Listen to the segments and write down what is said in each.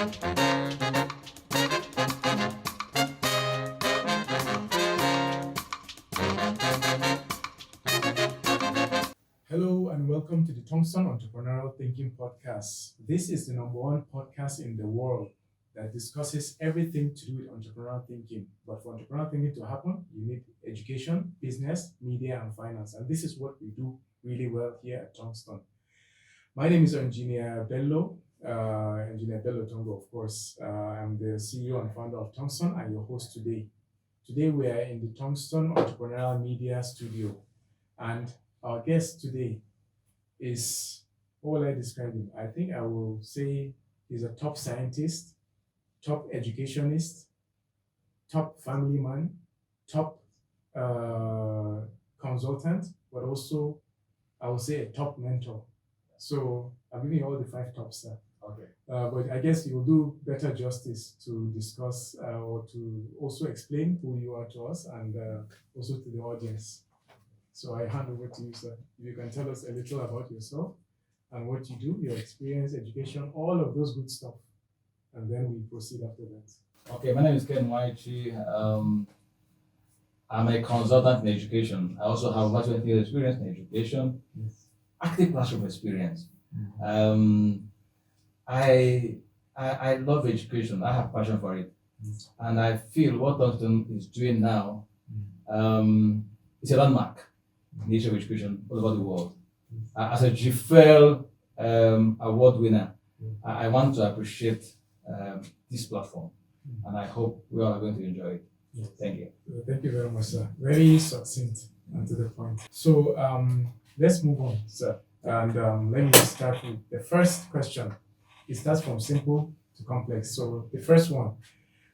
Hello and welcome to the Tongston Entrepreneurial Thinking podcast. This is the number one podcast in the world that discusses everything to do with entrepreneurial thinking. But for entrepreneurial thinking to happen, you need education, business, media, and finance. And this is what we do really well here at Tongston. My name is Engineer Bello Tongo, of course. I'm the CEO and founder of Tongston and your host today. Today we are in the Tongston Entrepreneurial Media Studio. And our guest today is, how will I describe him? I think I will say he's a top scientist, top educationist, top family man, top consultant, but also I will say a top mentor. So I'm giving you all the 5 tops, sir. Okay. But I guess you'll do better justice to discuss or to also explain who you are to us and also to the audience. So I hand over to you, sir. You can tell us a little about yourself and what you do, your experience, education, all of those good stuff. And then we proceed after that. Okay, my name is Kenneth Nwaichi. I'm a consultant in education. I also have about 20 years experience in education, Yes. active classroom experience. Mm-hmm. I love education. I have passion for it. And I feel what Tongston is doing now is a landmark in the issue of education all over the world. As a GFL award winner, I want to appreciate this platform, and I hope we all are going to enjoy it. Yes. Thank you. Thank you very much, sir. Very succinct and to the point. So let's move on, sir. And let me start with the first question. It starts from simple to complex. So the first one,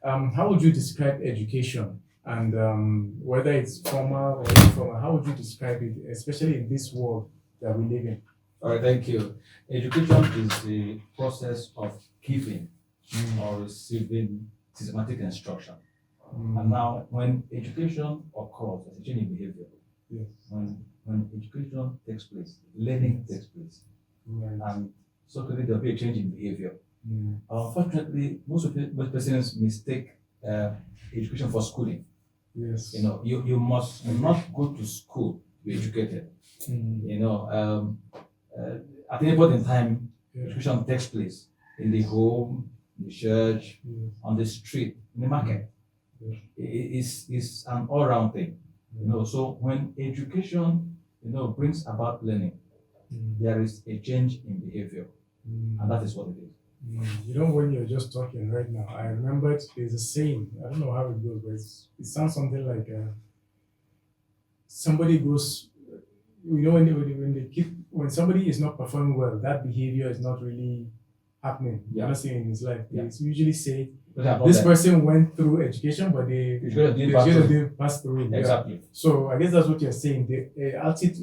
how would you describe education? And whether it's formal or informal, how would you describe it, especially in this world that we live in? All right, thank you. Education is the process of giving or receiving systematic instruction. And now, when education occurs, there's a change in behavior. Yes. When education takes place, learning takes place, Right. and certainly there'll be a change in behavior. Mm. Unfortunately, most persons mistake education for schooling. Yes. You know, you must not go to school to be educated. Mm. You know, at any point in time, Yeah. education takes place in the home, in the church, Yes. on the street, in the market. Yeah. It's an all-round thing. You know, so when education, brings about learning, Mm. there is a change in behavior, Mm. and that is what it is. When you're just talking right now, I remembered there's a saying. I don't know how it goes, but it sounds something like somebody goes. When somebody is not performing well, that behavior is not really happening. Yeah. You're not seeing in his life. Yeah. They usually say But I'm not this there. person went through education, but they didn't pass through it. Yeah. Exactly. So I guess that's what you're saying. The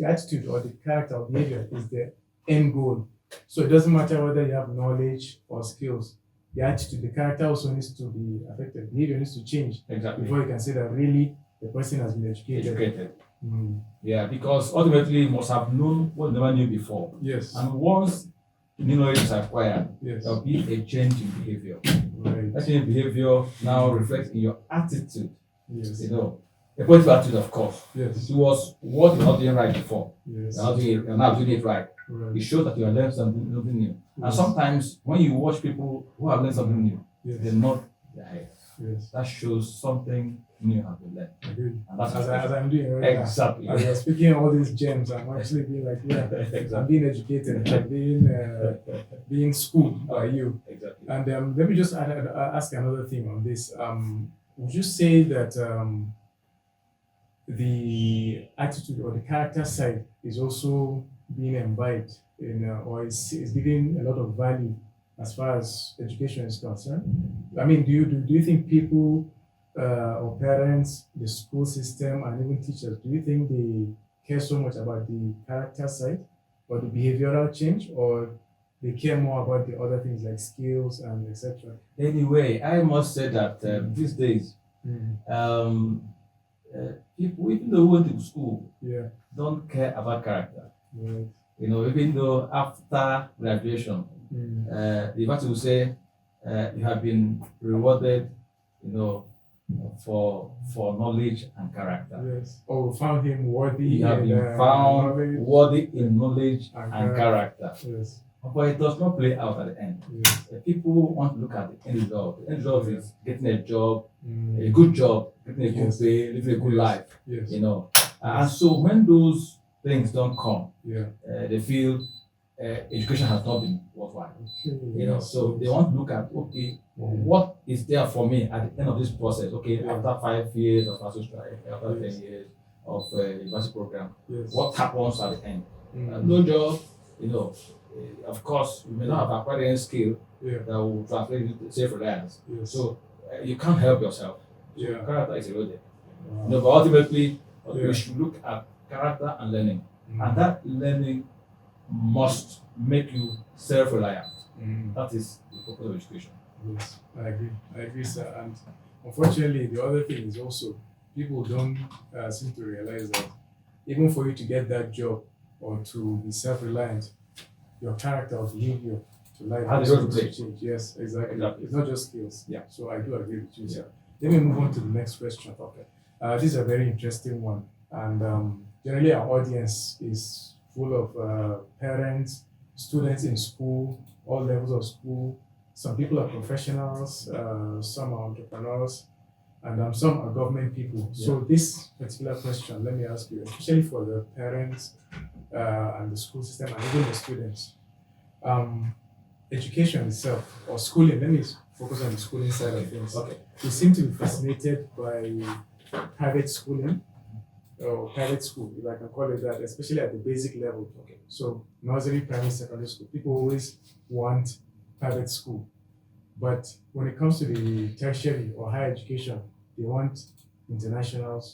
attitude or the character or behavior is the end goal. So it doesn't matter whether you have knowledge or skills. The attitude, the character also needs to be affected. Behavior needs to change Exactly. before you can say that really the person has been educated. Mm. Yeah, because ultimately you must have known what you never knew before. Yes. And once new knowledge is acquired, Yes. there will be a change in behavior. Right. That change in behavior now reflects in your attitude. Yes. A positive attitude, of course. Yes. Towards what you're not doing right before. Yes. You're now doing it right. It Right. shows that you have learned something new. And Yes. sometimes when you watch people who have learned something new, they Yes. nod their head. Yes. That shows something new has been learned. Agreed. And that's As I'm doing right exactly. now. As you're speaking all these gems, I'm actually being like, yeah, I'm Exactly. being educated, I'm being schooled by you. Exactly. And let me just ask another thing on this. Would you say that the attitude or the character side is also being imbibed or is giving a lot of value as far as education is concerned? I mean, do you think people or parents, the school system, and even teachers, do you think they care so much about the character side or the behavioral change, or they care more about the other things like skills and etc.? Anyway, I must say that these days, people, even though who went to school, Yeah. don't care about character. Right. Even though after graduation, the university will say, you have been rewarded, for knowledge and character. Yes. Or found him worthy. You have in, been found knowledge worthy in knowledge and character. Yes. But it does not play out at the end. Yes. People want to look at the end result. The end result is getting a job, Mm. a good job, getting a good Yes. pay, living a good Yes. life. Yes. And so when those things don't come, Yeah. they feel education has not been worthwhile. Okay. So they want to look at, okay, what is there for me at the end of this process? Okay, Yeah. after 5 years of social strike, after Yes. 10 years of university program, Yes. what happens at the end? Mm. No job, of course, you may not have acquired any skill Yeah. that will translate into self-reliance. Yes. So you can't help yourself. So Yeah. character is eroded. Wow. But ultimately, Yeah. we should look at character and learning. Mm. And that learning must make you self-reliant. Mm. That is the purpose of education. Yes, I agree, sir. And unfortunately, the other thing is also people don't seem to realize that even for you to get that job or to be self-reliant, your character or behavior to life How has they go to to play. change. Yes, exactly. Exactly. It's not just skills. Yeah. So I do agree with you, Yeah. sir. Let me move on to the next question. Okay. This is a very interesting one, and generally our audience is full of parents, students in school, all levels of school. Some people are professionals, some are entrepreneurs, and some are government people. So this particular question, let me ask you, especially for the parents and the school system and even the students, education itself or schooling. Let me focus on the schooling side of things. Okay. We seem to be fascinated by private schooling or private school, if I can call it that, especially at the basic level. Okay. So nursery, primary, secondary school, people always want private school. But when it comes to the tertiary or higher education, they want international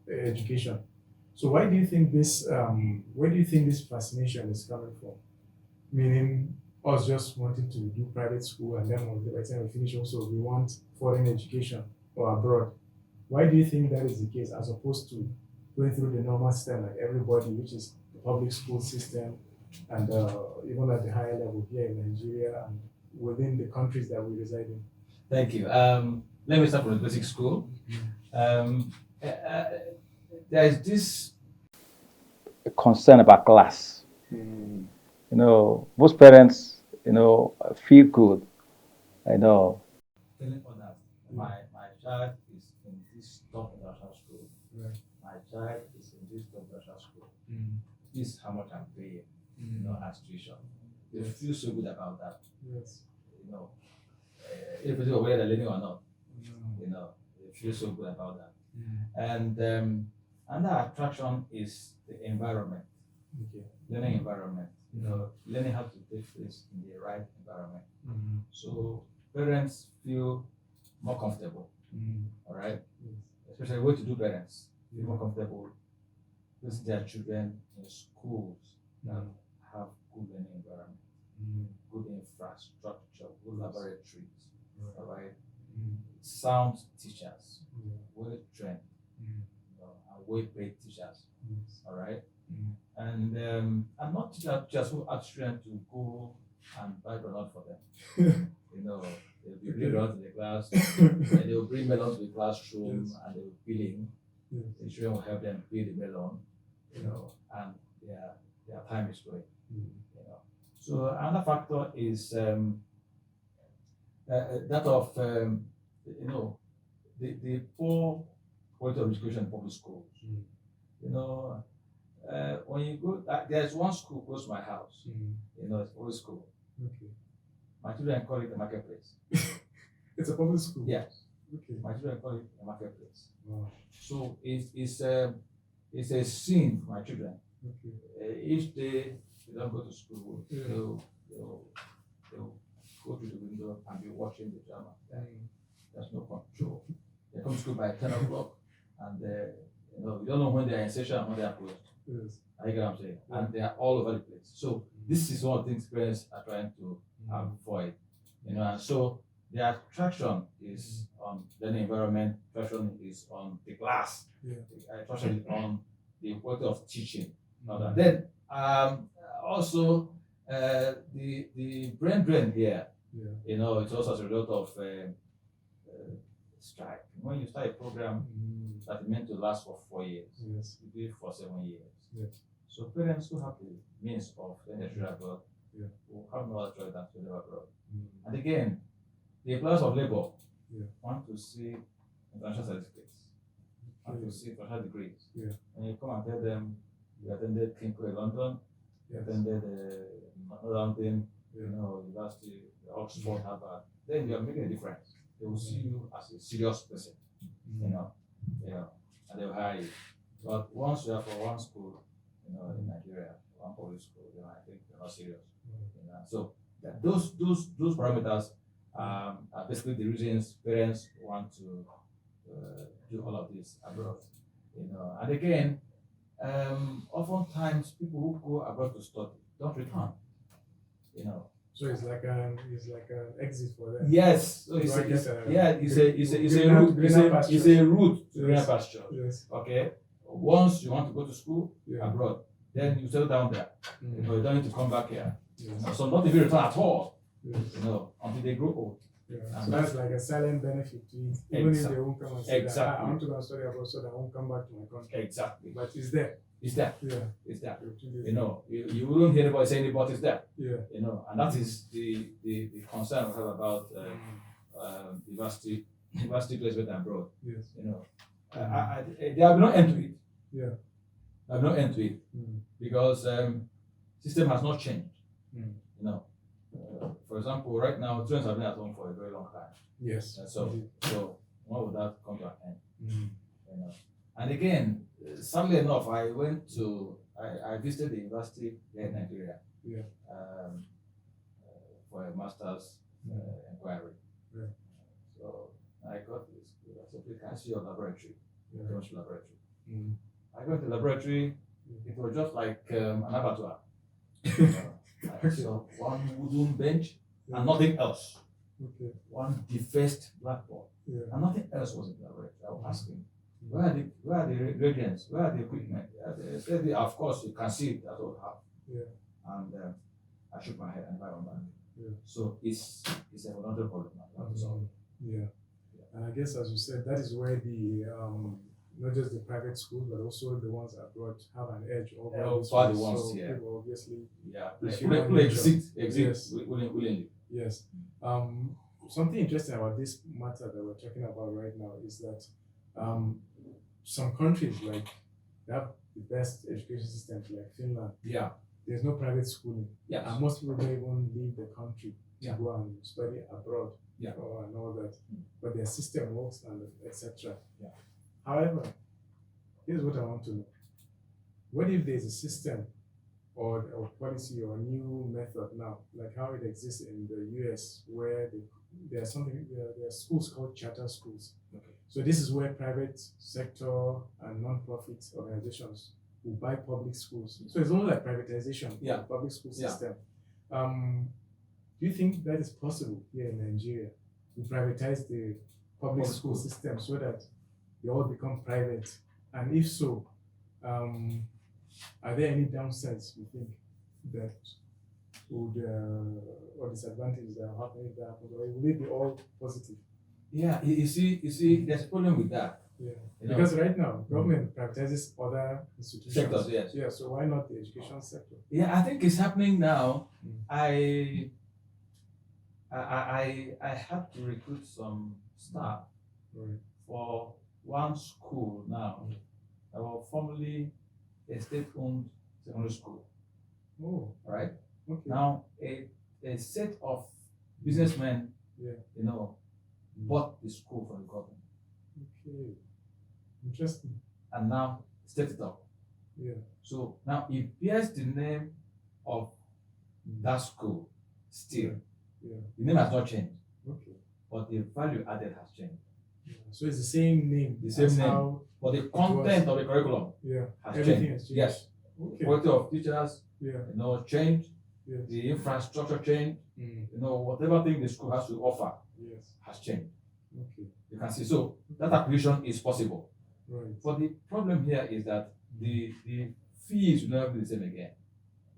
education. So why do you think this? Where do you think this fascination is coming from? Meaning us just wanting to do private school, and then by the time we finish, also we want foreign education or abroad. Why do you think that is the case, as opposed to going through the normal system like everybody, which is the public school system, and even at the higher level here in Nigeria and within the countries that we reside in? Thank you. Let me start from the basic school. There is this concern about class. Most parents, feel good. telling others, my child is in this top international school. Right. My child is in this top international school. This is how much I'm paying, as tuition. They feel so good about that. Yes. Irrespective of whether they're learning or not, they feel so good about that. And another attraction is the environment, Okay. learning environment. Learning how to take place in the right environment. So parents feel more comfortable, all right? Especially well-to-do parents feel more comfortable placing their children in schools that have good learning environment, good infrastructure, good laboratories, all right? Sound teachers, well-trained, and well-paid teachers, all right? And not teachers who ask children to go and buy donut for them. They'll be bringing donut to the class, and they'll bring melon to the classroom, and they'll be peeling. The children will help them peel the melon, and their time is going. So another factor is that of the poor quality of education in public schools. When you go, there's one school close to my house. It's a public school. Okay. My children call it a marketplace. It's a public school. Yeah. Okay. My children call it a marketplace. Wow. So it's a sin for my children. Okay. Each day they don't go to school, Yeah. they'll go through the window and be watching the drama. There's no control. They come to school by 10 o'clock, and you don't know when they're in session and when they are closed. Yes. I get what I'm saying? Yeah. And they are all over the place. So this is one of the things parents are trying to avoid. And so the attraction is on learning environment, attraction is on the class, attraction is on the quality of teaching. Then also the brain drain here Yeah. You know, it's also as a result of strike. When you start a program that is meant to last for 4 years, Yes. you do it for 7 years. Yes. So parents who have the means of sending their children abroad Yeah. will have no other choice than to live abroad. Mm. And again, the employers of labor Yeah. want to see international certificates, want to see international degrees. Yeah. And you come and tell them you attended Kenbridge London, you Yes. attended London, Yeah. you know, University, Oxford, Harvard, then you are making a difference. They will see you as a serious person, you know, and they will hire you. But once you are for one school, you know, in Nigeria, one public school, you know, I think you're not serious. You know? So those parameters are basically the reasons parents want to do all of this abroad. You know, and again, oftentimes people who go abroad to study don't return. You know. So it's like an exit for them. Yes. So it's a route to greener pasture. Yes. Okay. Once you want to go to school abroad, then you settle down there. You know, you don't need to come back here. Yes. So not even return at all. Yes. You know, until they grow old. Yeah. So that's like a silent benefit to it. Even if they won't come and say that, I want to go and study abroad so that I won't come back to my country. Exactly. But it's there. It's there. Yeah. It's there. Absolutely. You know, you wouldn't hear anybody saying it, but it's there. Yeah. You know, and that is the concern we have about university placement abroad. Yes. You know, there have no end to it. Yeah. There have no end to it because system has not changed. Mm. You know, for example, right now students have been at home for a very long time. Yes. So when would that come to an end? Mm. You know, and again, sadly enough, I visited the university here in Nigeria. Yeah. For a master's inquiry. Yeah. So I got this. I said, "We can see your laboratory, chemistry laboratory." Mm. I got to the laboratory. It was just like an abattoir. I saw one wooden bench and nothing else. Okay. One defaced blackboard Yeah. and nothing else was in the laboratory. I was asking, where are the reagents? Where are the equipment? They said, of course, you can see it. That's all we have. Yeah. And I shook my head and I went back. Yeah. So it's a fundamental problem now. We have to solve. Yeah. And I guess, as you said, that is where the not just the private schools, but also the ones abroad have an edge over the ones, so yeah. people obviously, People exit Yes. willingly. yes. Something interesting about this matter that we're talking about right now is that some countries, like, they have the best education systems, like Finland. Yeah. There's no private schooling. Yes. And most people don't even leave the country to Yeah. go and study abroad. Yeah. And all that. But their system works and etc. Yeah. However, here's what I want to know. What if there's a system or policy or new method now, like how it exists in the US, where there are schools called charter schools. Okay. So this is where private sector and non-profit organizations will buy public schools. So it's almost like privatization of the public school system. Do you think that is possible here in Nigeria to privatize the public school system so that they all become private? And if so, are there any downsides you think that would or disadvantages that are happening if that happens, or will it be all positive? Yeah, you see, there's a problem with that. Yeah. You know? Because right now government privatizes other institutions. Sectors, yes. Yeah. So why not the education sector? Yeah, I think it's happening now. Mm. I had to recruit some staff for one school now that was formerly a state-owned secondary school. Oh, Right? okay. Now a set of businessmen, Yeah. you know, bought the school from the government Okay. Interesting. and now set it up. Yeah. So now it bears the name of that school still. Yeah. The name has not changed, Okay. but the value added has changed. Yeah. So it's the same name. The same as name. How, But the content of the curriculum yeah. has Everything changed. has changed. Yes. Okay. The quality of teachers, Yeah. you know, changed. Yes. The infrastructure changed. Mm. You know, whatever thing the school has to offer Yes. has changed. Okay. You can see. So that acquisition is possible. Right. But the problem here is that the fees will never be the same again.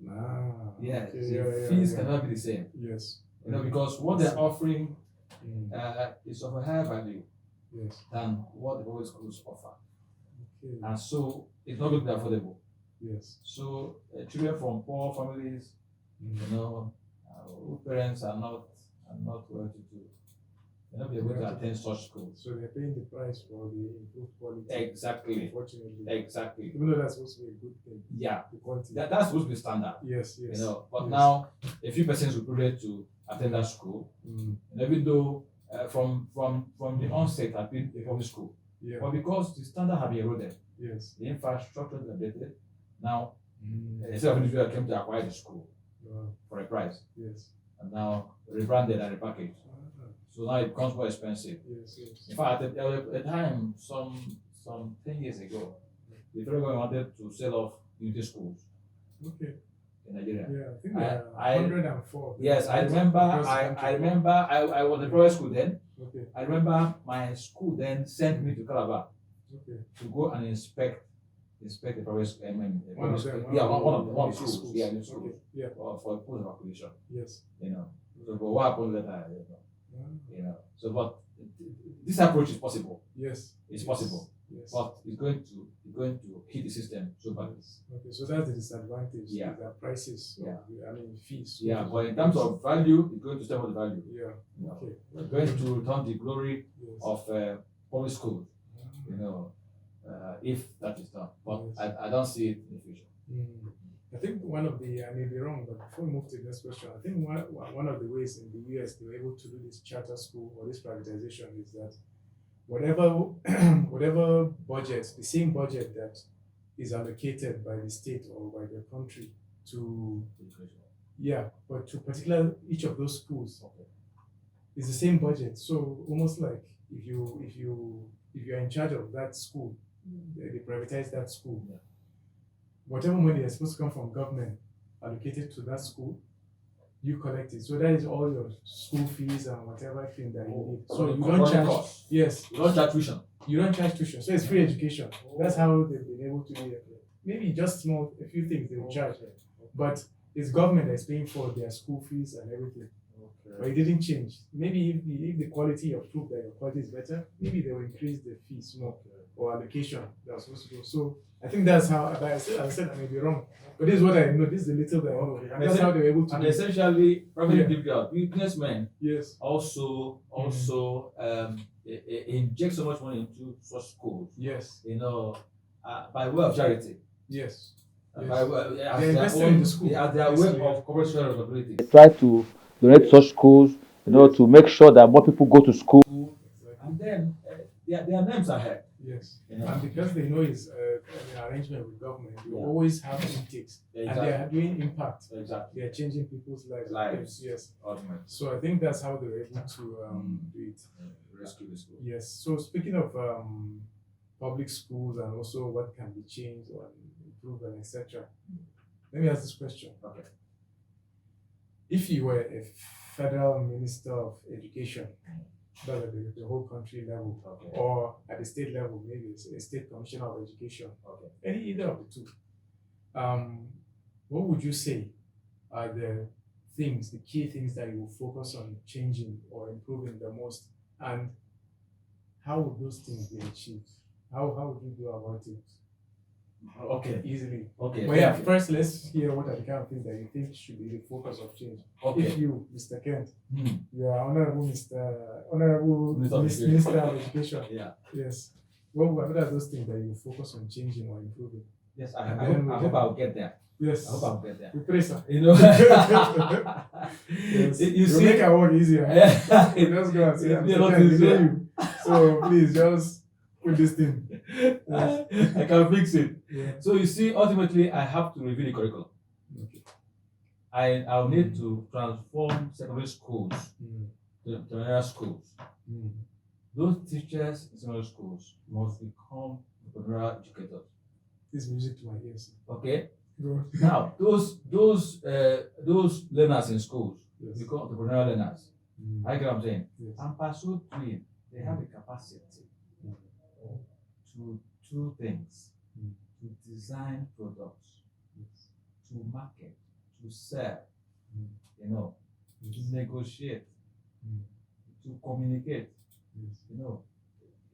Ah. Yes, Okay. the Yeah. fees Yeah. cannot be the same. Yes. You know, because what they're offering Mm. is of a higher value Yes. than what the public schools offer. Okay. And so it's not going to be affordable. Yes. So children from poor families, Mm. you know, whose parents are not well to do, they're not be able to attend such schools. So they're paying the price for the improved quality. Exactly. Unfortunately. Exactly. Even though that's supposed to be a good thing. Yeah. The quality. That's supposed to be standard. Yes, yes. You know, but yes. now a few persons will privilege to attend that school, Mm. and even though from the onset had been a public school, Yeah. but because the standard had been eroded, Yes. the infrastructure is updated. Now, Mm. a set of individuals came to acquire the school Wow. for a price, Yes. and now rebranded and repackaged. Ah, So now it becomes more expensive. yes, yes. In fact, at a time, some 10 years ago, the federal government wanted to sell off unity schools Okay. in Nigeria. Yeah, I think I- there are I- 104. Yes, I remember. I remember. I was in private school then. Okay. I remember my school then sent me to Calabar Okay. to go and inspect the private school. One of them. Yeah, one of the the schools. Yeah, the schools. Okay. Yeah. For a post of acquisition. Yes. You know. So, but what happened later? I don't know. Ah, You know. So, but this approach is possible. yes. It's Yes. possible, Yes. but it's going to hit the system so badly. Okay, so that's the disadvantage. Yeah. The prices. Yeah. I mean, fees. Yeah, but in terms of value, it's going to step on the value. Yeah. You know. Okay. We're going to return the glory Yes. of public school. Ah. You know, if that is done. But Yes. I don't see it in the future. Mm. I think one of the, I may be wrong, but before we move to the next question, I think one of the ways in the US they were able to do this charter school or this privatization is that whatever whatever budget, the same budget that is allocated by the state or by the country to, yeah, but to particular each of those schools, Okay. it's the same budget. So almost like if you're in charge of that school, they privatize that school. Yeah. Whatever money is supposed to come from government allocated to that school, you collect it. So that is all your school fees and whatever thing that you need. So you don't charge. Cost. Yes, You don't charge tuition. you don't charge tuition. So it's free education. That's how they've been able to do it. Maybe just a few things they will charge, but it's government that's paying for their school fees and everything. But it didn't change. Maybe if the quality of proof that your quality is better, maybe they will increase the fees more or allocation that's supposed to go. So I think that's how. But I said I may be wrong, but this is what I know. This is the little that I know. And That's how they were able to. And do it. essentially, private Yeah. individuals, businessmen Yes. also inject so much money into such schools. Yes. You know, by way of charity. Yes. Yes. By way, as They're their invested own, in the school. as their Yes, way yeah. of corporate social responsibility. They try to donate such schools, to make sure that more people go to school. Exactly. And then their names are heard. Yes. You know. And because they know it's an arrangement with government, you Yeah. always have intakes, and they are doing impact. Exactly. They are changing people's lives. Lives. Yes. Ultimate. So I think that's how they were able to do it. Rescue the school. Yes. So speaking of public schools and also what can be changed or improved and etc. Let me ask this question. Okay. If you were a federal minister of education, that's at the whole country level, Okay. or at the state level, maybe it's a state commissioner of education, Okay. either of the two, what would you say are the key things that you will focus on changing or improving the most, and how would those things be achieved? How would you go about it Okay. easily? Okay. But yeah, thank you. first let's hear what are the kind of things that you think should be the focus of change. If Okay. you, Mr. Kent, Hmm. you are honorable Minister of Education. Minister of Education. Yeah. Yes. What are those things that you focus on changing or improving? Yes. And I then hope I'll get there. Yes. I hope I'll get there. We pray, sir. You know. Yes. You We'll see. make our work easier. Yeah. We just go and say, It's Mr. not Kent, we easy. know you. So please just put this thing. I can fix it. Yeah. So you see, ultimately, I have to review the curriculum. Okay. I'll need to transform secondary schools Mm. to entrepreneurial schools. Mm. Those teachers in secondary schools must become entrepreneurial educators. This music to my ears. Okay. Go. Now, those learners in schools Yes. become entrepreneurial learners. Mm. I get what I'm saying. Yes. And by so doing, they have the capacity to two things: Mm. to design products, Yes. to market, to sell. Mm. You know, to negotiate, Mm. to communicate.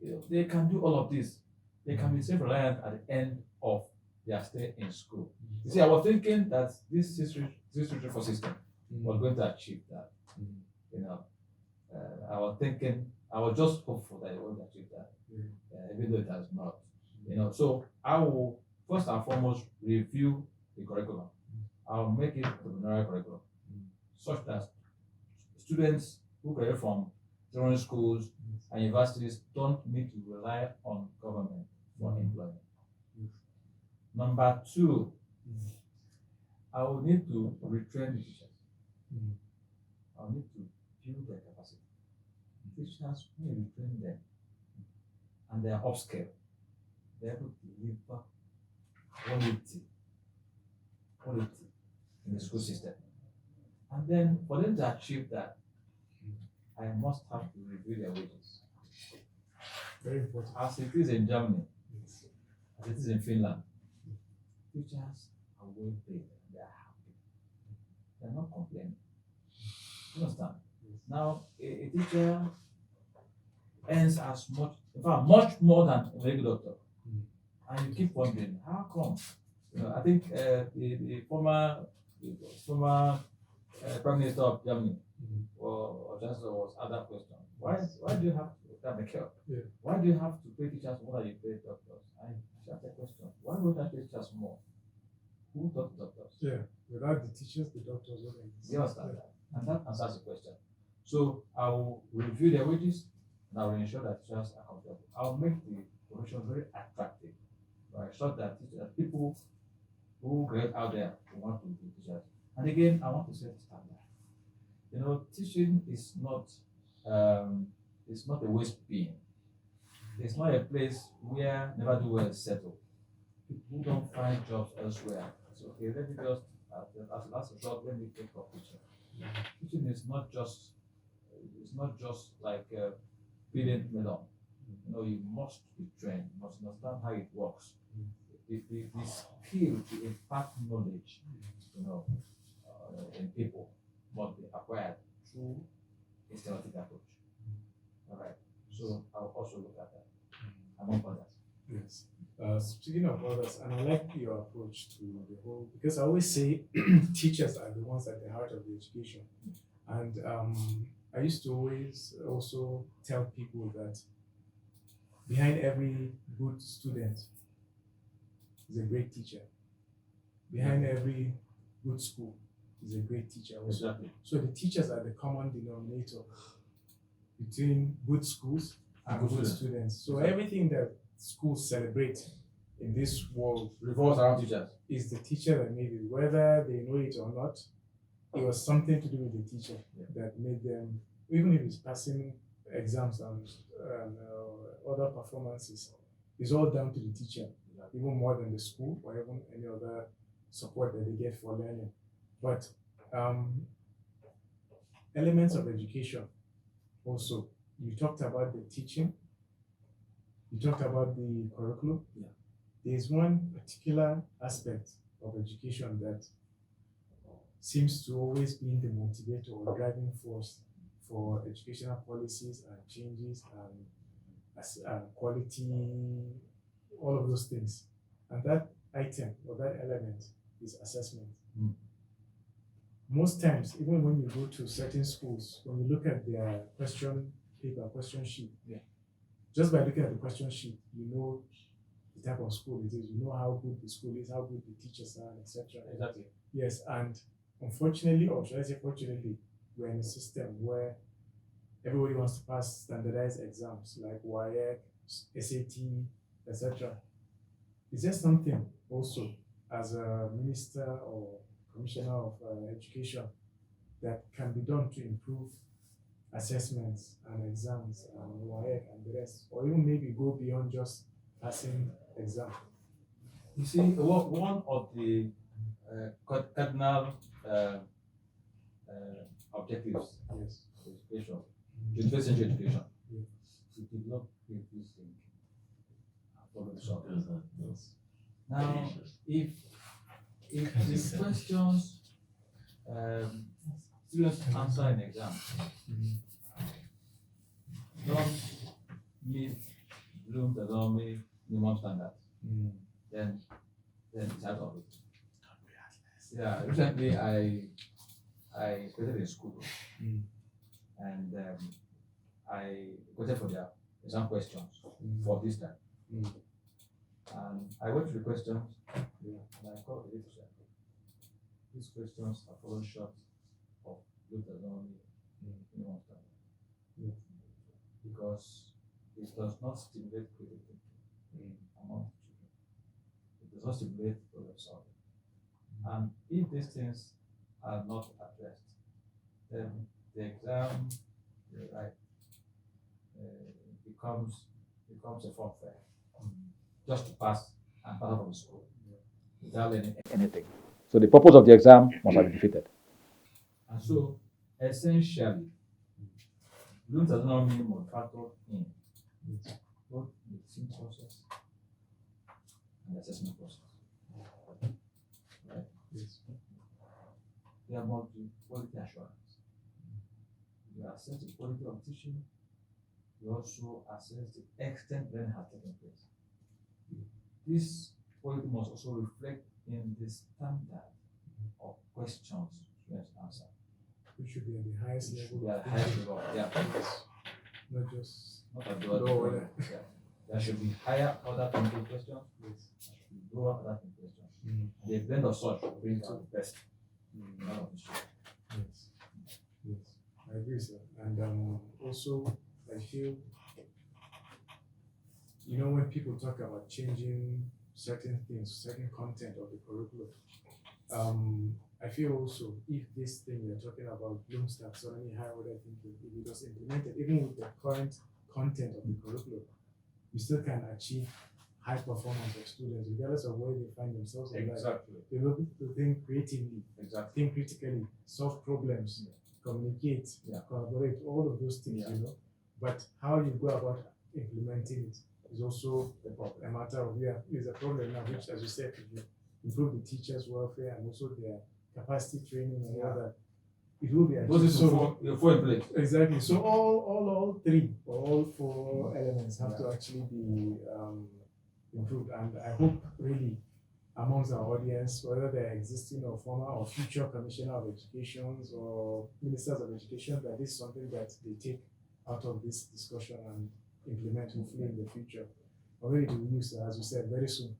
Yes. They can do all of this. They can be self-reliant at the end of their stay in school. You see, I was thinking that this system was going to achieve that. I was thinking, I was just hopeful that it would achieve that, even though it has not. So I will first and foremost review the curriculum. I'll make it entrepreneurial curriculum, such that students who graduate from secondary schools and universities don't need to rely on government for employment. Number two, I will need to retrain the teachers. I will need to build their capacity. Teachers, when you retrain them and they are upscale, they're able to deliver quality in the school system. And then for them to achieve that, I must have to review their wages. Very important. As it is in Germany, Yes. as it is in Finland, teachers are well paid and they are happy. They're not complaining. You understand? Yes. Now, a teacher earns as much, in fact, much more than a regular doctor. And you keep wondering, how come? I think the former Prime Minister of Germany or Chancellor was asked that question. Why do you have to Why do you have to pay teachers more than you pay doctors? I asked the question. Why would I pay teachers more? Who taught doctors? Yeah, without the teachers, the doctors wouldn't exist. You understand that? And that answers the question. So I will review their wages and I will ensure that teachers are comfortable. I will make the profession very attractive. Right? So that people who graduate out there who want to be teachers. And again, I want to set the standard. Teaching is not a waste bin. It's not a place where never do well settle. People don't find jobs elsewhere. It's okay, let me just as a last resort, let me take up teaching. Teaching is not just like feeding melon. You must be trained, you must understand how it works. The skill to impart knowledge, in people must be acquired through a systematic approach. All right. So I'll also look at that among others. Yes. Speaking of others, and I like your approach to the whole, because I always say teachers are the ones at the heart of the education. And I used to always also tell people that behind every good student is a great teacher. Behind every good school is a great teacher also. Exactly. So the teachers are the common denominator between good schools and good students. So everything that schools celebrate in this world Revolves around teachers. is the teacher that made it, whether they know it or not. It was something to do with the teacher that made them, even if it's passing exams and other performances, it's all down to the teacher, even more than the school or even any other support that they get for learning. But elements of education also, you talked about the teaching, you talked about the curriculum. There's one particular aspect of education that seems to always be the motivator or driving force for educational policies and changes and quality, all of those things. And that item or that element is assessment. Most times, even when you go to certain schools, when you look at their question paper, question sheet, just by looking at the question sheet, you know the type of school it is, you know how good the school is, how good the teachers are, etc. Exactly. Yes, and unfortunately, or should I say fortunately, we're in a system where everybody wants to pass standardized exams like WAEC, SAT, etc. Is there something also as a minister or commissioner of education that can be done to improve assessments and exams and WAEC and the rest, or even maybe go beyond just passing exam? You see, one of the cardinal objectives of education, 21st century education, to develop critical thinking and problem solving. Now, if the questions students answer exam don't meet Bloom taxonomy minimum standards, then it's out of it. Yeah, recently I created a school and I waited for their exam questions for this time. And I went through the questions and I called the teacher. These questions are falling short of Bloom taxonomy minimum standard because it does not stimulate critical thinking among children. It does not stimulate problem solving. And if these things are not addressed, then the exam, becomes a form fair, just to pass and pass out of school without learning anything. So the purpose of the exam must have been defeated. And so, essentially, Bloom taxonomy must factor in both the teaching process and the assessment process. Right? Yes. There must be quality assurance. You assess the quality of teaching, you also assess the extent learning has taken place. This quality must also reflect in the standard of questions students answer. Which should be at the highest level. Yeah, highest level. Yeah. Not just not at the lower level. Yeah. There should be higher order thinking questions. Yes. There should be lower order thinking questions. The blend of such will bring out the best. Yes. Yes. I agree, sir. And also I feel, when people talk about changing certain things, certain content of the curriculum, I feel also if this thing we're talking about Bloom's taxonomy, higher order thinking, if it was implemented, even with the current content of the curriculum, we still can achieve high performance of students, regardless of where they find themselves in life. Exactly. They will to think creatively, think critically, solve problems, communicate, collaborate, all of those things, But how you go about implementing it is also a matter of, is a problem now, which, as you said, you improve the teachers' welfare and also their capacity training and all that. It will be achieved. Four in place. Exactly. So all three or all four elements have to actually be improved. And I hope really amongst our audience, whether they're existing or former or future commissioner of educations or ministers of education, that this is something that they take out of this discussion and implement hopefully in the future. Or maybe we use, as you said, very soon.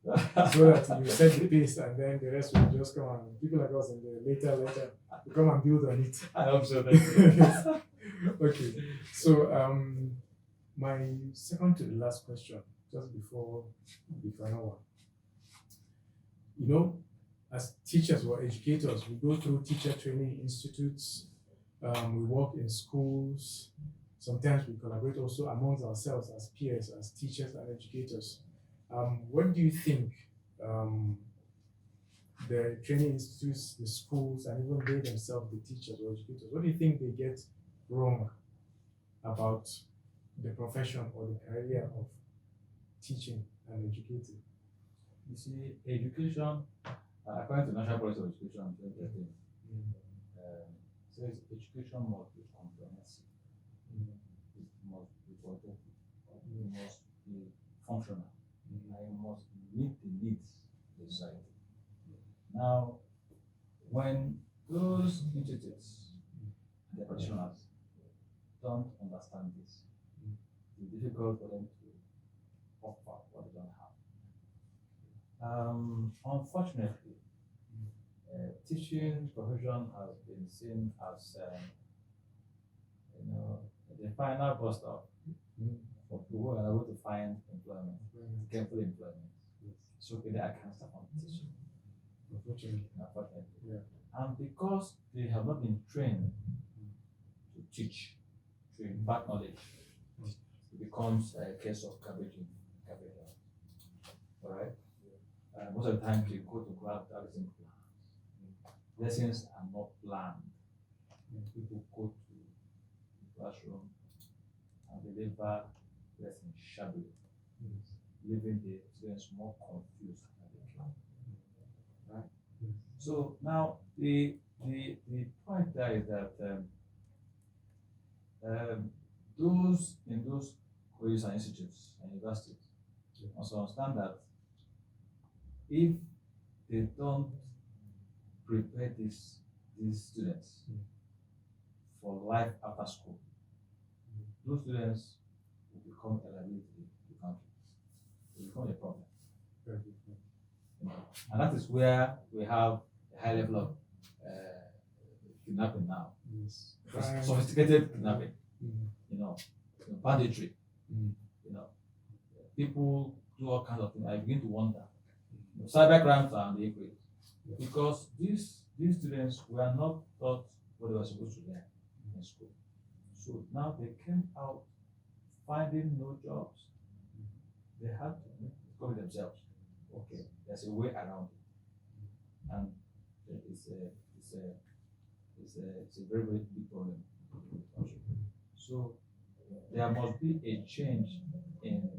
So that you set the pace and then the rest will just come and people like us in the later will come and build on it. I hope so. Okay. So my second to the last question, just before the final one. As teachers or educators, we go through teacher training institutes, we work in schools. Sometimes we collaborate also amongst ourselves as peers, as teachers and educators. What do you think the training institutes, the schools, and even they themselves, the teachers or educators, what do you think they get wrong about the profession or the career of teaching and educating? You see, education, according to National Policy of Education, 2013, says education must be comprehensive. It must be protective. It must be functional. And it must meet the needs of the society. Now, when those institutes, the practitioners, don't understand this, it's difficult for them to offer what they don't have. Unfortunately, teaching profession has been seen as the final bus stop for people who are able to find employment, gainful employment. So okay, I can't start on teaching. Unfortunately. And because they have not been trained to teach, to impart knowledge, it becomes a case of garbage in, garbage out. All right. Most of the time, they go to grab everything planned. Lessons are not planned. People go to the classroom and deliver lessons shabbily, leaving the students more confused than they came. Right? So now the point there is that those in those colleges and institutes and universities must understand that if they don't prepare these students for life after school, those students will become a liability to the country. They become a problem. And that is where we have a high level of kidnapping now. Yes. Sophisticated kidnapping, banditry, people do all kinds of things. I begin to wonder. Cyber crimes are on the increase because these students were not taught what they were supposed to learn in school. So now they came out finding no jobs. They had to discover themselves. Okay, there's a way around it, and it's a very, very big problem. So there must be a change in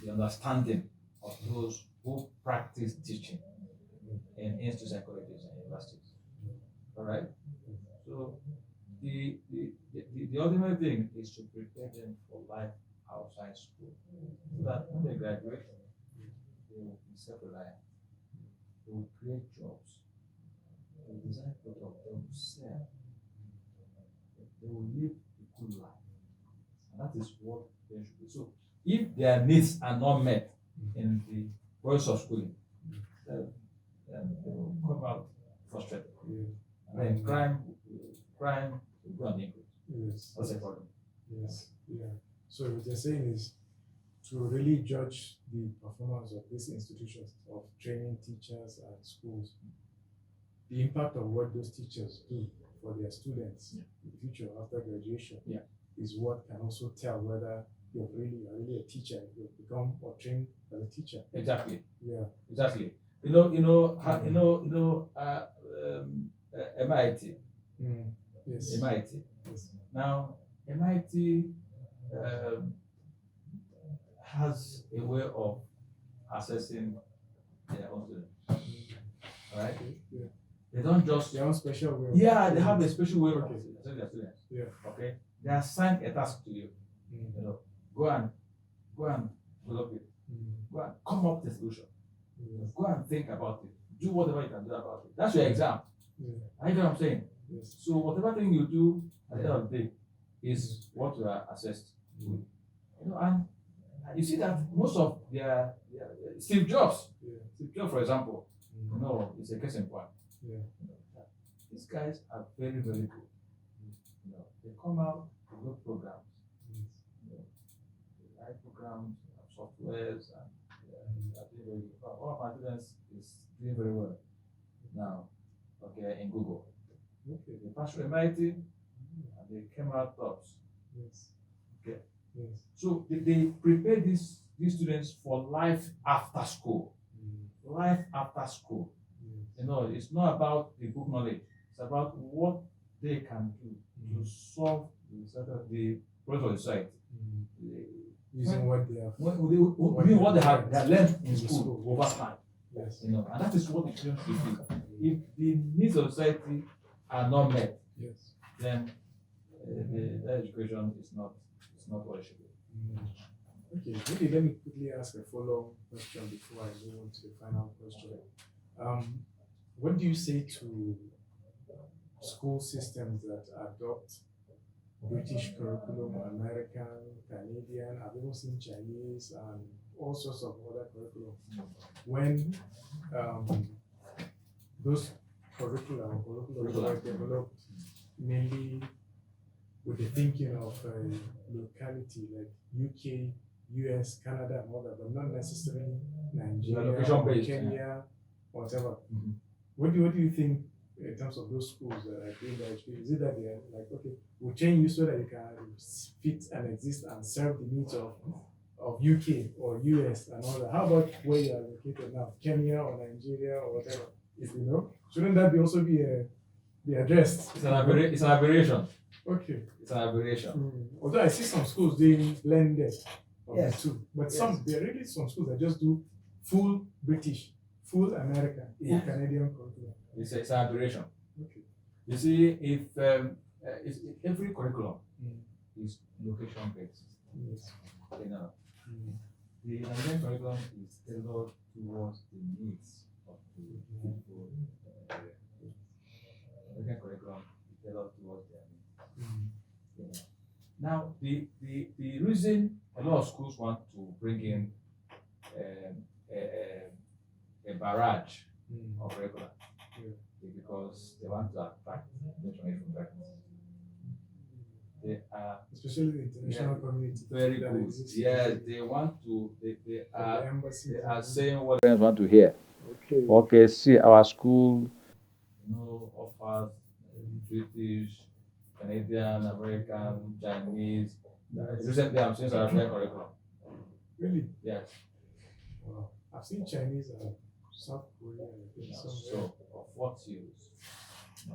the understanding of those who practice teaching in institutes and colleges and universities. All right. So the ultimate thing is to prepare them for life outside school, so that when they graduate, they will be self-reliant. They will create jobs. They will design products. They will sell. They will live a good life, and that is what they should be. So, if their needs are not met in the process of schooling, then they will come out frustrated. And then crime will go on the increase. Yes. That's a problem. Yes. Yeah. So what you're saying is to really judge the performance of these institutions of training teachers and schools, the impact of what those teachers do for their students in the future after graduation is what can also tell whether you're really a teacher, you've become or trained as a teacher. Exactly. Yeah. Exactly. MIT. Yes. MIT. Yes. Now, MIT has a way of assessing their own students. Right? Yeah. They don't just Their own special way. they have a special way of Okay. assessing their students. Yeah. Okay. They assign a task to you. Go and develop it. Go and come up with a solution. Go and think about it. Do whatever you can do about it. That's your exam. I know what I'm saying. Yes. So whatever thing you do at the end of the day is what you are assessed with. And you see that most of their Steve Jobs, for example, is a case in point. These guys are very, very good. They come out with programs. They write programs, softwares, and they are doing very good. All of my students is doing very well now. Okay, in Google. Okay. They passed through MIT and they came out tops. Yes. Okay. Yes. So they prepare these students for life after school. Life after school. It's not about the book knowledge. It's about what they can do to solve the problem of society. Using what they have. What they have learned in school over time. Yes. And that is what the students should do. If the needs of society are not met, then the education is not what it should be. Okay, maybe let me quickly ask a follow-up question before I move on to the final question. What do you say to school systems that adopt British curriculum, American, Canadian, I've even seen Chinese and all sorts of other curriculum? When those curricula were developed mainly with the thinking of locality like UK, US, Canada, and all that, but not necessarily Nigeria, or Kenya, whatever. What do you think in terms of those schools that are doing that education? Is it that they are like, okay, we'll train you so that you can fit and exist and serve the needs of UK or US and all that? How about where you are located now, Kenya or Nigeria or whatever? Shouldn't that also be addressed? It's an aberration. Okay. It's an aberration. Although I see some schools doing blended of the two, but there are really some schools that just do full British, full American, full Canadian curriculum. It's an aberration. Okay. You see, if every curriculum location-based system. Yes. You know, Mm. the Nigerian curriculum is tailored towards the needs of the people. American curriculum is tailored towards their needs. You know. Now, the reason a lot of schools want to bring in a barrage of regular is because they want to attract international practice. They are Especially the international community. very that good. exists. Yes, they want to. They The are. embassies They are and- saying what Parents want to hear. Okay. Okay, see our school. offers British, Canadian, American, Chinese. Recently, I'm seeing South African curriculum. Really? Yes. Wow. I've seen Chinese and South Korea. I think, somewhere. So, of what use?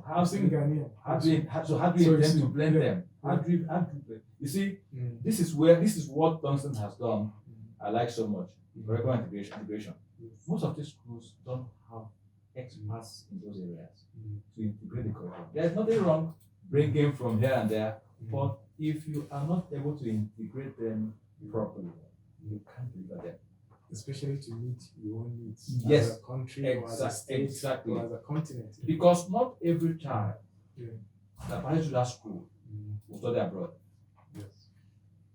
I've seen Ghanaian. How do you So intend you to blend yeah. them? How do you blend? You see, Mm. this is what Tongston has done. I like so much. Curriculum integration. Yes. Most of these schools don't have experts in those areas Mm. to integrate the curriculum. There's nothing wrong bringing from here and there, Mm. but if you are not able to integrate them properly, you can't deliver them. Especially to meet your own needs Yes. as a country or as a state Exactly. or as a continent. Because not every child Yeah. that passes to that school Mm. will study abroad. Yes.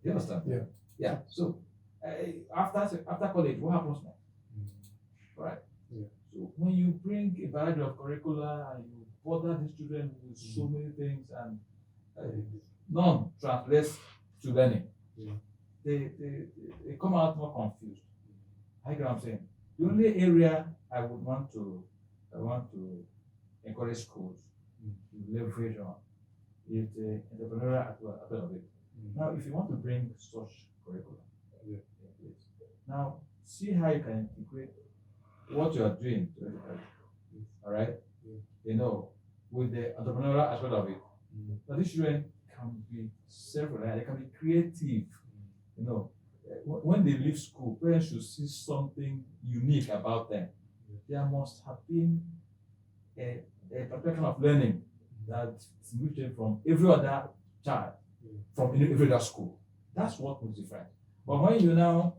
Do you understand? Yeah. Yeah. So after college, what happens now? Mm. Right? Yeah. So when you bring a variety of curricula and you bother the student with so many things and none translates to learning, Yeah. they come out more confused. I get what I'm saying. The only area I want to encourage schools to leverage on is the entrepreneurial aspect of it. Mm. Now, if you want to bring such curriculum, Yeah. now see how you can integrate what you are doing to educate. All right, Yeah. you know, with the entrepreneurial aspect of it, Mm. that these children can be self-reliant, they can be creative. You know, when they leave school, parents should see something unique about them. There must have been a perception of learning that distinguishes them from every other child from every other school. That's what was different. But when you now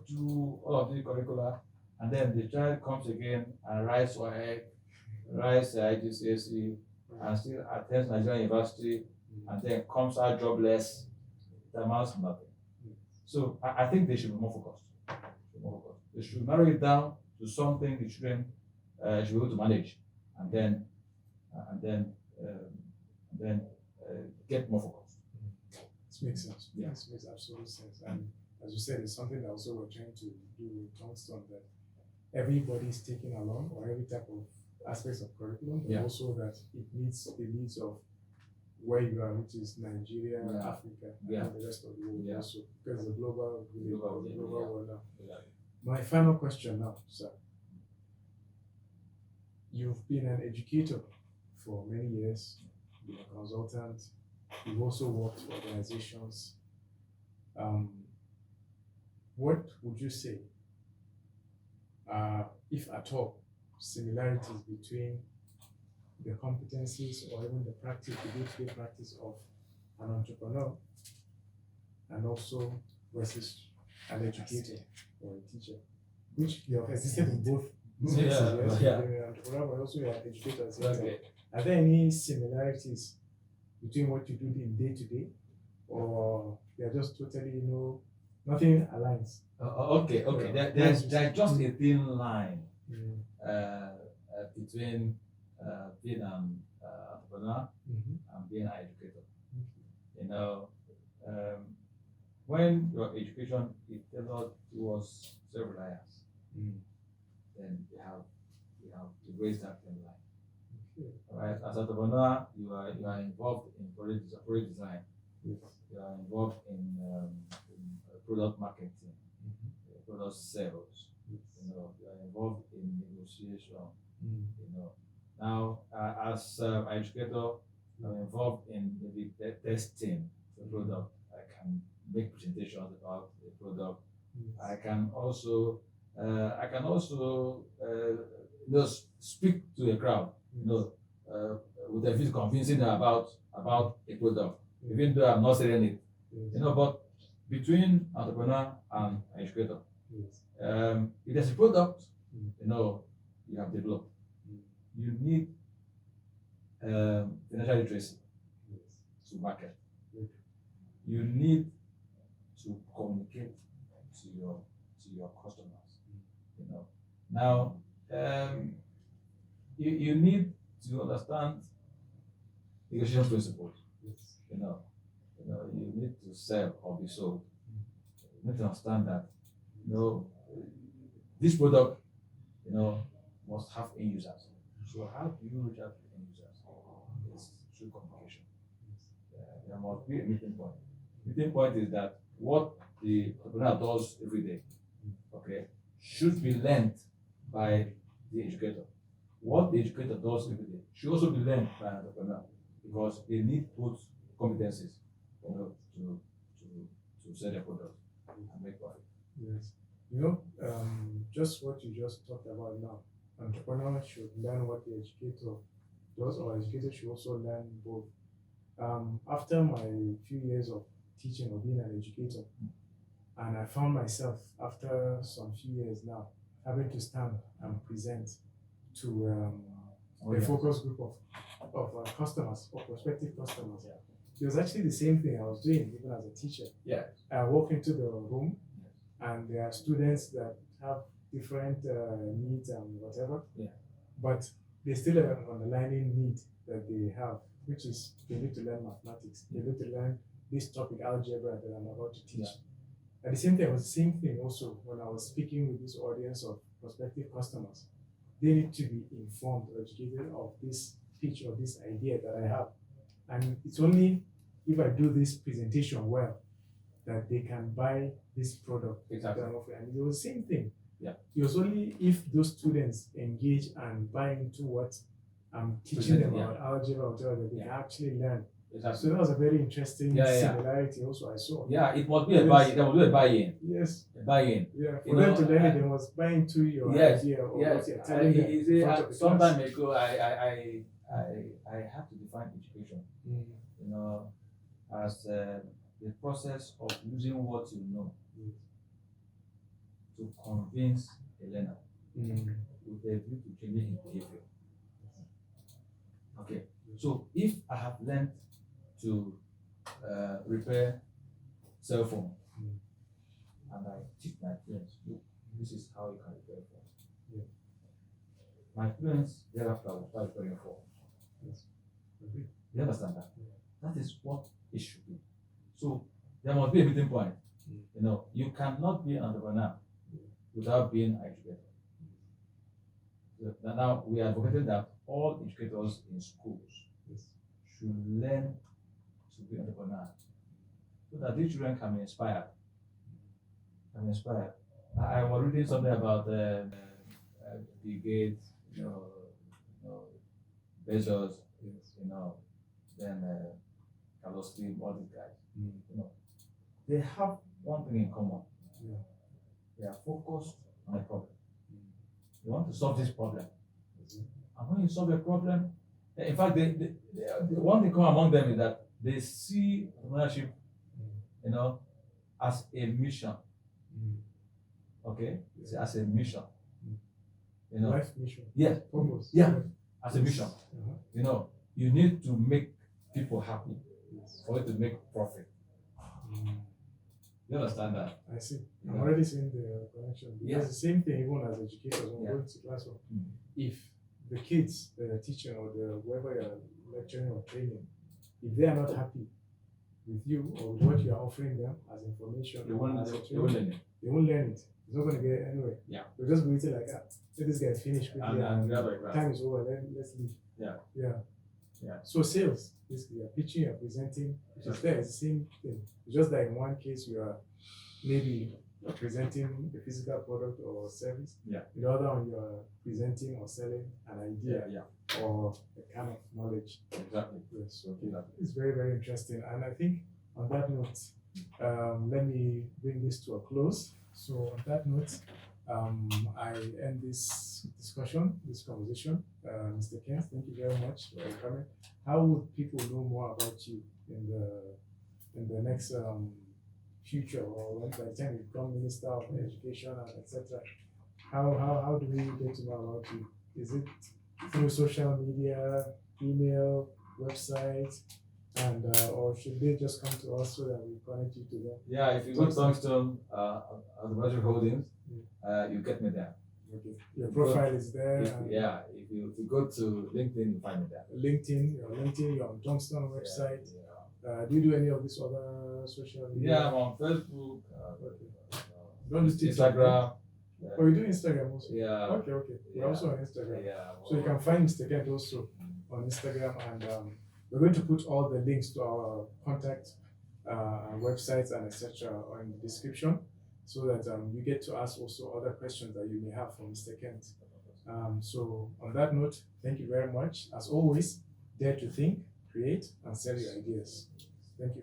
do all of the curricula, and then the child comes again and writes WAEC, writes IGCSE, and still attends Nigerian University, and then comes out jobless, it amounts to nothing. So I think they should be more focused. They should narrow it down to something the children should be able to manage, and then get more focused. This makes sense. Yeah. This makes absolute sense. And as you said, it's something that also we're trying to do with Tongston, that everybody's taken along, or every type of aspects of curriculum, but Yeah. also that it meets the needs of where you are, which is Nigeria, Yeah. Africa, Yeah. and the rest of the world Yeah. also, because it's a global Global, yeah. world now. Yeah. My final question now, sir. You've been an educator for many years, been a consultant, you've also worked for organizations. What would you say, if at all, similarities between the competencies or even the practice, the day-to-day practice of an entrepreneur and also versus an educator or a teacher, which you have existed in both spaces, yes? Yeah. You're an entrepreneur, but also you're an educator at the same time. Okay. Are there any similarities between what you do in day-to-day, or they're just totally, nothing aligns? Okay. Yeah. There's just a thin line Mm. between being an entrepreneur Mhm. and being an educator. You know, when your education is tailored towards self-reliance, Mm. then you have to raise that thin line. Okay. All right, as an entrepreneur, you are involved in product design. Yes. You are involved in product marketing, product sales. Yes. You know, you are involved in negotiation. Mm. You know, now as an educator, I'm involved in maybe testing the product. I can make presentations about the product. Yes. I can also speak to a crowd. With a view convincing them about a product. Even though I'm not selling it, You know, but between entrepreneur and educator, if there's a product, you know, you have developed, you need financial literacy to market. You need to communicate to your customers. You know, now you need to understand negotiation principles. You know, you need to sell or be sold. You need to understand that, you know, this product, you know, must have end users. So how do you reach out to end users? It's through communication. There must be a meeting point. Meeting point is that what the entrepreneur does every day, okay, should be learned by the educator. What the educator does every day should also be learned by an entrepreneur, because they need both competencies, you know, to sell their product and make profit. Yes. You know, just what you just talked about now, entrepreneur should learn what the educator does, or educator should also learn both. After my few years of teaching or being an educator, and I found myself after some few years now having to stand and present to a focus group of customers or prospective customers. It was actually the same thing I was doing even as a teacher. I walk into the room and there are students that have different needs and whatever, but they still have an underlying need that they have, which is they need to learn mathematics. They need to learn this topic, algebra, that I'm about to teach. At the same time, it was the same thing also when I was speaking with this audience of prospective customers. They need to be informed or educated of this pitch or this idea that I have. And it's only if I do this presentation well that they can buy this product that I'm offering. And it was the same thing. It was only if those students engage and buy into what I'm teaching them about algebra or whatever that they can actually learn. So that was a very interesting similarity also I saw. It must be a buy-in. There must be a buy-in. Yes. A buy-in. For them to learn it, they must buy into your idea or what you're telling them. Some time ago, I had to define education, you know, as the process of using what you know to convince a learner with a view to changing his behavior. Okay, so if I have learned to repair cell phone, and I teach my friends, look, this is how you can repair phone. My friends thereafter will start repairing phone. You understand that? That is what it should be. So there must be a meeting point. You know, you cannot be an entrepreneur without being an educator. So now we are advocating that all educators in schools should learn to be entrepreneurs, so that these children can be inspired. I was reading something about Bill Gates, you know, Bezos, you know, then Carlos Slim, all these guys. You know, they have one thing in common. They are focused on a problem. They want to solve this problem. And when you solve a problem, in fact, the one thing common among them is that they see entrepreneurship, you know, as a mission. Okay, it's as a mission. You know, Life mission. Yes. Purpose. As a mission. You know, you need to make people happy for it to make profit. You understand that? I see. I'm already seeing the connection. Because the same thing even as educators when we go to classroom. If the kids, the teacher or the whoever you're lecturing or training, if they are not happy with you or with what you are offering them as information, They won't learn it. They won't learn it. It's not going to get anywhere. They'll just be waiting like, let this guy finish quickly and time is over, let's leave. So sales, basically, you're pitching, you're presenting, which is there, it's the same thing. It's just that in one case you are maybe presenting the physical product or service. In the other one you're presenting or selling an idea or a kind of knowledge. Yes. Okay. It's very, very interesting. And I think on that note, let me bring this to a close. So on that note, I end this discussion, this conversation. Mr. Kenneth, thank you very much for coming. How would people know more about you in in the next future, or when by the time you become Minister of Education and etc. How do we get to know about you? Is it through social media, email, website, and or should they just come to us so that we connect you to them? Yeah, if you go to Tongston Entrepreneurship Holdings, you get me there. Okay. Your profile is there. If you go to LinkedIn, you find me there. LinkedIn, you're on Tongston website. Do you do any of these other social media? Yeah, I'm on Facebook. Don't do TikTok, Instagram. Oh, you do Instagram also? Yeah. Okay. We're also on Instagram. Yeah. So you can find Mr. Kent also on Instagram, and we're going to put all the links to our contact websites and etc. in the description, so that you get to ask also other questions that you may have for Mr. Kent. So on that note, thank you very much. As always, dare to think, create, and sell your ideas. Thank you.